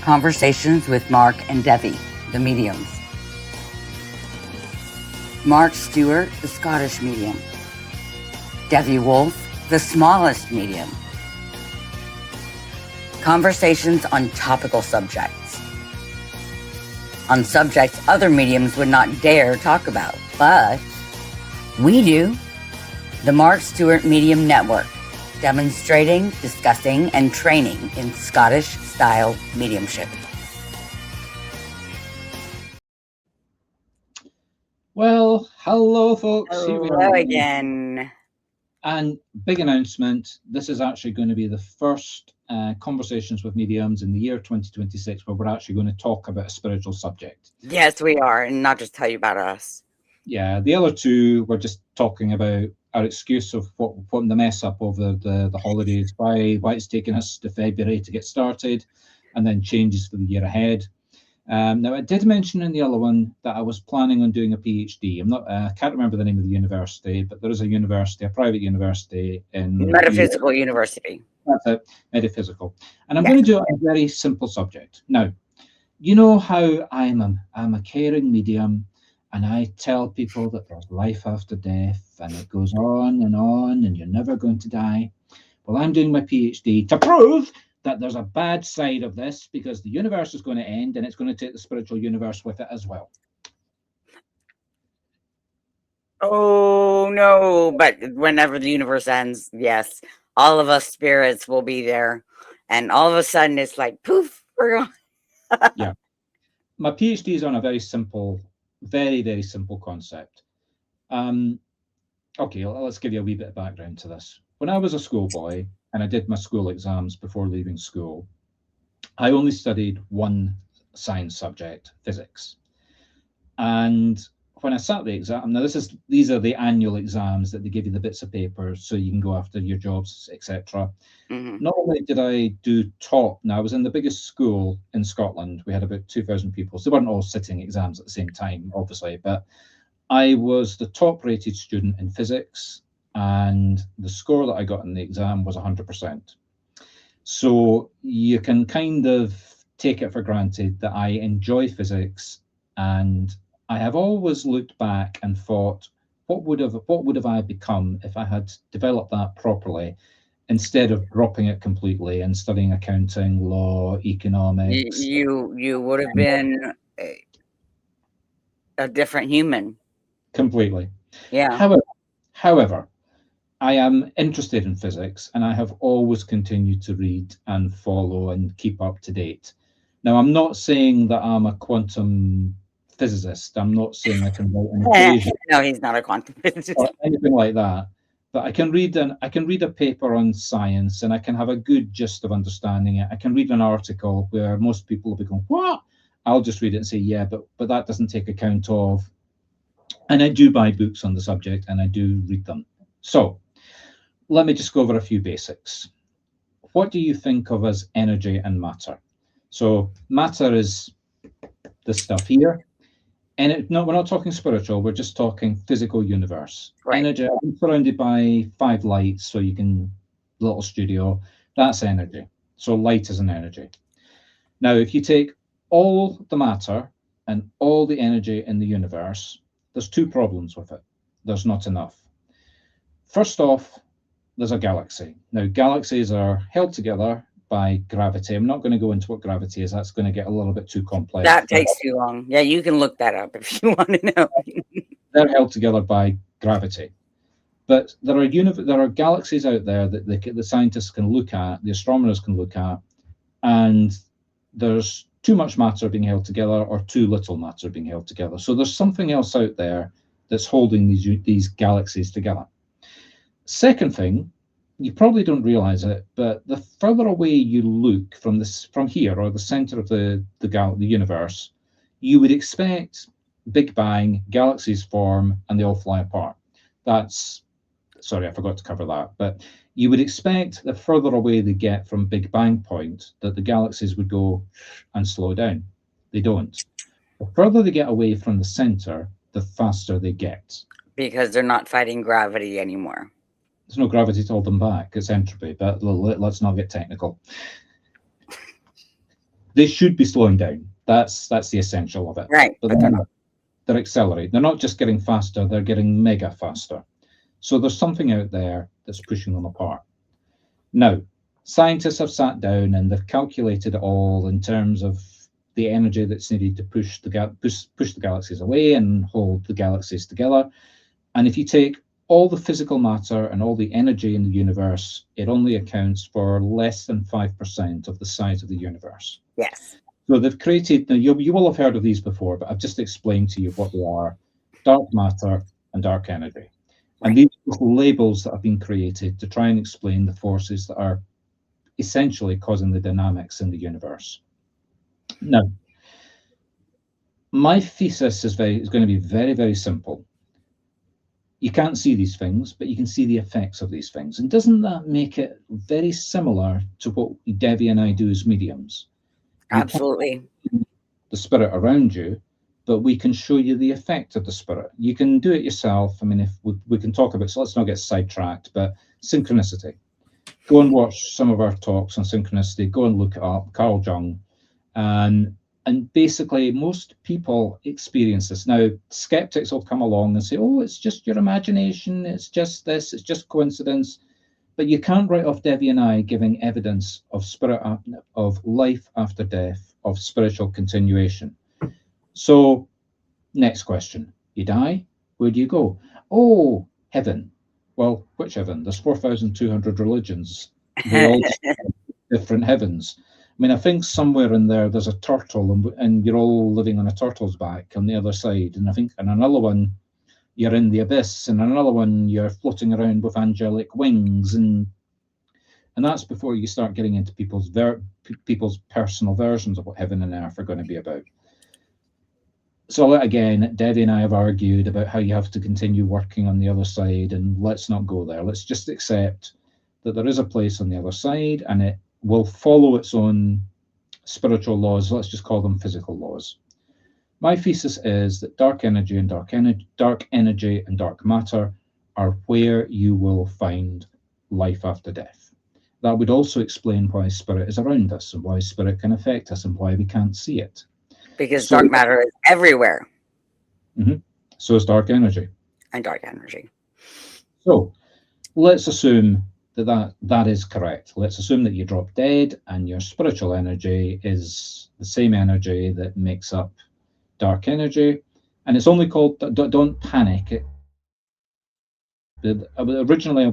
Conversations with Marc and Devi, the mediums. Marc Stuart, the Scottish medium. Devi Wolf, the smallest medium. Conversations on topical subjects. On subjects other mediums would not dare talk about, but we do. The Marc Stuart Medium Network, demonstrating, discussing, and training in Scottish-style mediumship. Well, hello, folks. Here we Hello are again. And big announcement. This is actually going to be the first Conversations with Mediums in the year 2026 where we're actually going to talk about a spiritual subject. Yes, we are, and not just tell you about us. Yeah, the other two we're just talking about our excuse of what the mess up over the holidays, why it's taken us to February to get started, and then changes for the year ahead. Now, I did mention in the other one that I was planning on doing a PhD. I can't remember the name of the university, but there is a university, a private university in Metaphysical University. That's it, metaphysical. And I'm going to do it on a very simple subject. Now, you know how I'm a caring medium, and I tell people that there's life after death, and it goes on, and you're never going to die. Well, I'm doing my PhD to prove that there's a bad side of this, because the universe is going to end and it's going to take the spiritual universe with it as well. Oh, no, but whenever the universe ends, yes, all of us spirits will be there. And all of a sudden, it's like, poof, we're gone. Yeah. My PhD is on a very simple, very, very simple concept. Okay, let's give you a wee bit of background to this. When I was a schoolboy and I did my school exams before leaving school, I only studied one science subject, physics. And when I sat the exam, now these are the annual exams that they give you the bits of paper so you can go after your jobs, etc. Not only did I do top, now I was in the biggest school in Scotland. We had about 2,000 people. So they weren't all sitting exams at the same time, obviously, but I was the top rated student in physics, and the score that I got in the exam was 100%. So you can kind of take it for granted that I enjoy physics, and I have always looked back and thought, what would have I become if I had developed that properly, instead of dropping it completely and studying accounting, law, economics? You would have been a different human. Completely. Yeah. However, I am interested in physics, and I have always continued to read and follow and keep up to date. Now, I'm not saying that I'm a quantum physicist. I'm not saying I can write an equation. No, he's not a quantum physicist or anything like that. But I can read a paper on science, and I can have a good gist of understanding it. I can read an article where most people will be going, "What?" I'll just read it and say, "Yeah," but that doesn't take account of. And I do buy books on the subject, and I do read them. So let me just go over a few basics. What do you think of as energy and matter? So matter is this stuff here. And we're not talking spiritual, we're just talking physical universe. Right. Energy, I'm surrounded by 5 lights, so you can, little studio, that's energy. So light is an energy. Now, if you take all the matter and all the energy in the universe, there's 2 problems with it. There's not enough. First off, there's a galaxy. Now, galaxies are held together by gravity. I'm not going to go into what gravity is. That's going to get a little bit too complex. That takes too long. Yeah, you can look that up if you want to know. They're held together by gravity. But there are galaxies out there that the scientists can look at, the astronomers can look at, and there's too much matter being held together or too little matter being held together. So there's something else out there that's holding these galaxies together. Second thing, you probably don't realize it, but the further away you look from here, or the center of the universe, you would expect Big Bang, galaxies form, and they all fly apart. Sorry, I forgot to cover that. But you would expect the further away they get from Big Bang point that the galaxies would go and slow down. They don't. The further they get away from the center, the faster they get. Because they're not fighting gravity anymore. There's no gravity to hold them back. It's entropy, but let's not get technical. They should be slowing down. That's the essential of it. Right, But but they're not. they're accelerating. They're not just getting faster, they're getting mega faster. So there's something out there that's pushing them apart. Now, scientists have sat down and they've calculated it all in terms of the energy that's needed to push the galaxies away and hold the galaxies together. And if you take all the physical matter and all the energy in the universe, it only accounts for less than 5% of the size of the universe. Yes. So they've created, now you will have heard of these before, but I've just explained to you what they are: dark matter and dark energy. And these are labels that have been created to try and explain the forces that are essentially causing the dynamics in the universe. Now, my thesis is going to be very, very simple. You can't see these things, but you can see the effects of these things. And doesn't that make it very similar to what Devi and I do as mediums? Absolutely. The spirit around you, but we can show you the effect of the spirit. You can do it yourself. I mean, if we can talk about, so let's not get sidetracked, but synchronicity. Go and watch some of our talks on synchronicity. Go and look it up, Carl Jung. And basically, most people experience this. Now, skeptics will come along and say, oh, it's just your imagination. It's just this. It's just coincidence. But you can't write off Devi and I giving evidence of spirit, of life after death, of spiritual continuation. So, next question. You die, where do you go? Oh, heaven. Well, which heaven? There's 4,200 religions. They all different heavens. I mean, I think somewhere in there's a turtle, and you're all living on a turtle's back on the other side. And I think in another one, you're in the abyss, and another one, you're floating around with angelic wings. And that's before you start getting into people's personal versions of what heaven and earth are going to be about. So again, Devi and I have argued about how you have to continue working on the other side, and let's not go there. Let's just accept that there is a place on the other side, and it will follow its own spiritual laws. Let's just call them physical laws. My thesis is that dark energy and dark matter are where you will find life after death. That would also explain why spirit is around us and why spirit can affect us and why we can't see it. Because dark matter is everywhere. So is dark energy. And dark energy. So let's assume that is correct. Let's assume that you drop dead and your spiritual energy is the same energy that makes up dark energy. And it's only called, don't panic. Originally,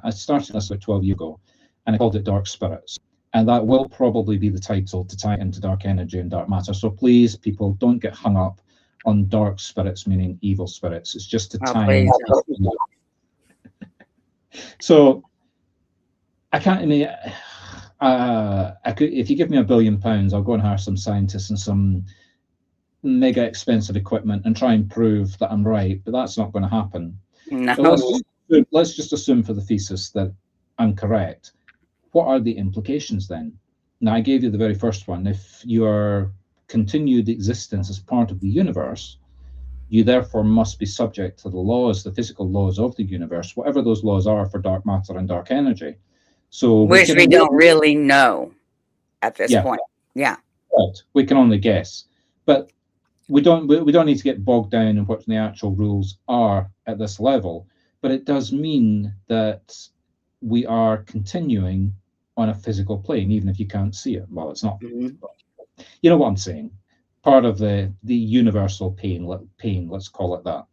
I started this about 12 years ago, and I called it Dark Spirits. And that will probably be the title to tie into dark energy and dark matter. So please, people, don't get hung up on dark spirits, meaning evil spirits. It's just to tie in. So I can't, I mean, I could, if you give me £1 billion, I'll go and hire some scientists and some mega expensive equipment and try and prove that I'm right, but that's not going to happen. No. Let's just assume for the thesis that I'm correct. What are the implications then? Now, I gave you the very first one. If your continued existence as part of the universe, you therefore must be subject to the laws, the physical laws of the universe, whatever those laws are for dark matter and dark energy. So which we don't really know at this point. Yeah. Right. We can only guess. But we don't need to get bogged down in what the actual rules are at this level. But it does mean that we are continuing on a physical plane, even if you can't see it. Well, it's not. You know what I'm saying? Part of the universal pain, let's call it that.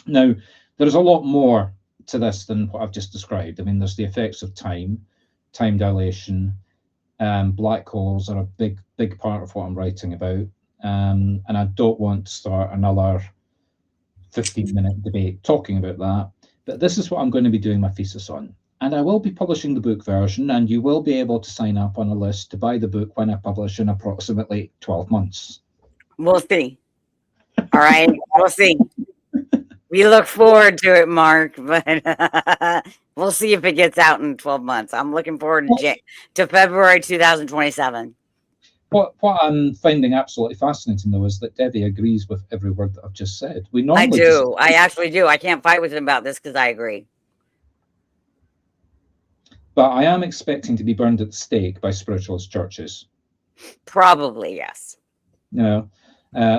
Now, there's a lot more to this than what I've just described. I mean, there's the effects of time dilation, black holes are a big part of what I'm writing about. And I don't want to start another 15-minute debate talking about that. But this is what I'm going to be doing my thesis on. And I will be publishing the book version, and you will be able to sign up on a list to buy the book when I publish in approximately 12 months. We'll see. All right, we'll see. We look forward to it, Mark, but we'll see if it gets out in 12 months. I'm looking forward to February 2027. What I'm finding absolutely fascinating, though, is that Devi agrees with every word that I've just said. I do. I actually do. I can't fight with him about this because I agree. But I am expecting to be burned at the stake by spiritualist churches. Probably, yes. You know,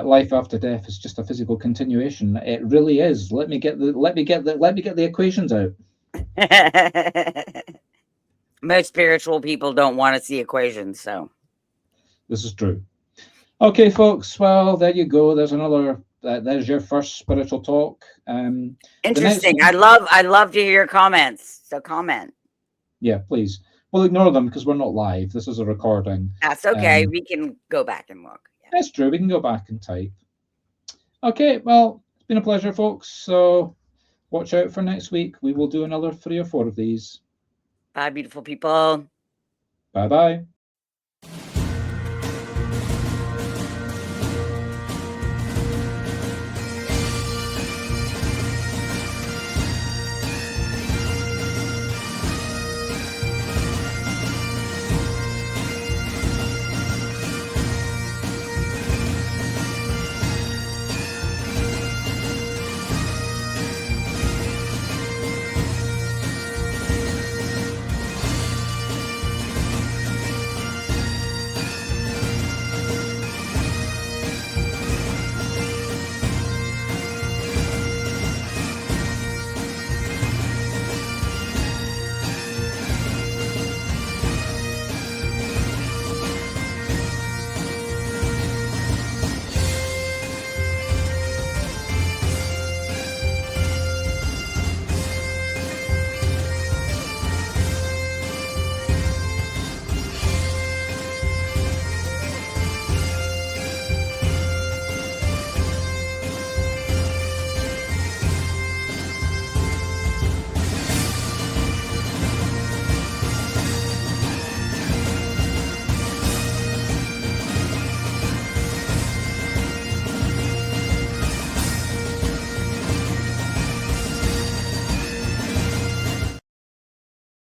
life after death is just a physical continuation. It really is. Let me get the equations out. Most spiritual people don't want to see equations, so. This is true. Okay, folks. Well, there you go. There's another. There's your first spiritual talk. Interesting. I love to hear comments. So comment. Yeah, please. We'll ignore them because we're not live. This is a recording. That's okay. We can go back and look. Yeah. That's true. We can go back and type. Okay. Well, it's been a pleasure, folks. So watch out for next week. We will do another 3 or 4 of these. Bye, beautiful people. Bye-bye.